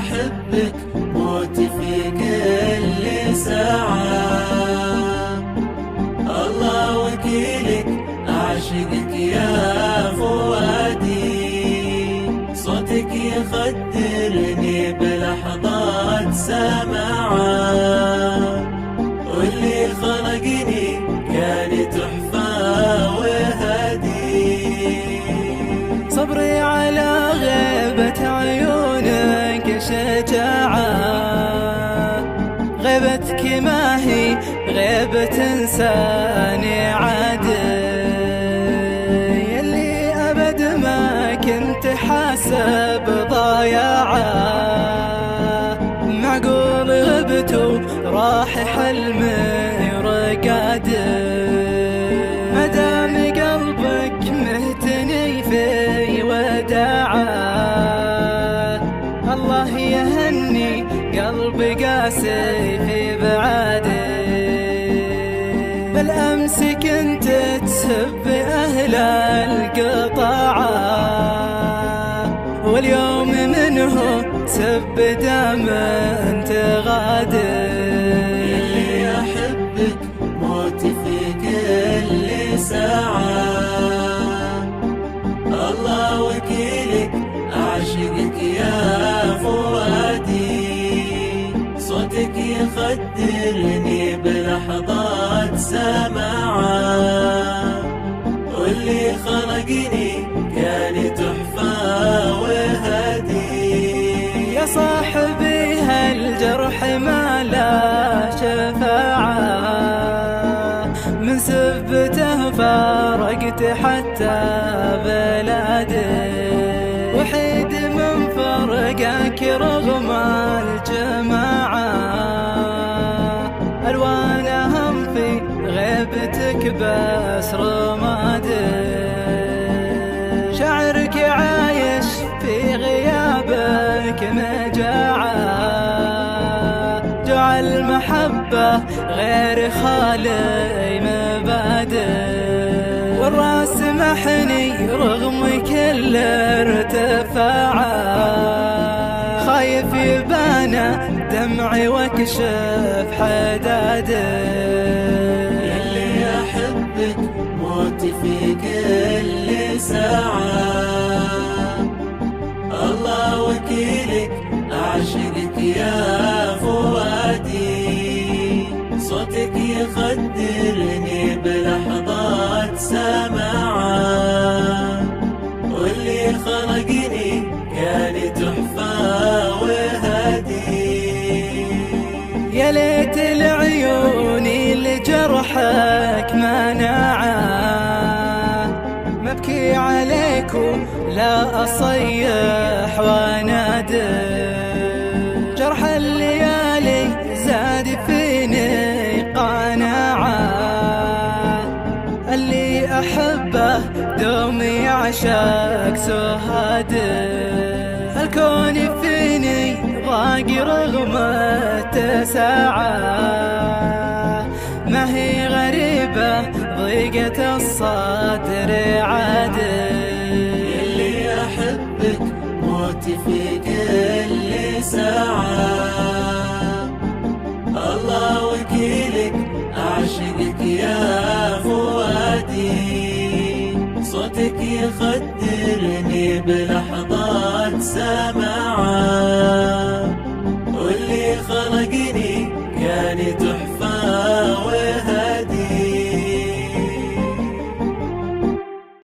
أحبك موتي في كل ساعة، الله وكيلك أعشقك يا فؤادي، صوتك يخدرني بلحظات سماعة، واللي خلقني كان تحفة وهدي. صبري على غيبة عيونك شجاعة، غيبتك ما هي غيبة إنسان عادي، يلي أبد ما كنت حاسب ضياعة، معقول غبت وراح حلمي رقادي، مدام قلبك مهتني في وداعه، الله يهني قلبي قاسي في بعادي. بالأمس كنت تسب أهل القطاعة، واليوم منه سب دام انت غادي. يلي أحبك موتي في كل ساعة، الله وكيلك أعشقك يا فؤادي، صوتك يخدرني بلحظات سماعة، واللي خلقني كان تحفة وهدي. يا صاحبي هالجرح ما لا شفاعة، من سبته فارقت حتى بلادي، وحيد من فرقك رغم الجماعة، ألوانهم في غيبتك بس رمادي، شعرك عايش في غيابك مجاعة، دعا المحبة غير خالي مبادئ، والراس محني رغم كل ارتفاعه، خايف يبان دمعي واكشف حدادي. يلي أحبك موتي في كل ساعة، الله وكيلك أعشقك يا فؤادي، صوتك يخدرني بلحظات سماعة، واللي خلقني كان تحفة وهدي. يا ليت العيون لجرحك مناعة، مبكي عليك لا أصيح وانادي، جرح الليالي زاد فيني قناعة، اللي أحبه دوم يعشق سهادي، الكون فيني ضاق رغم التساعة، ما هي غريبة ضيقة الصدر عادي. يلي أحبك موتي في كل ساعة، الله وكيلك أعشقك يا فؤادي، صوتك يخدرني بلحظات سماعة،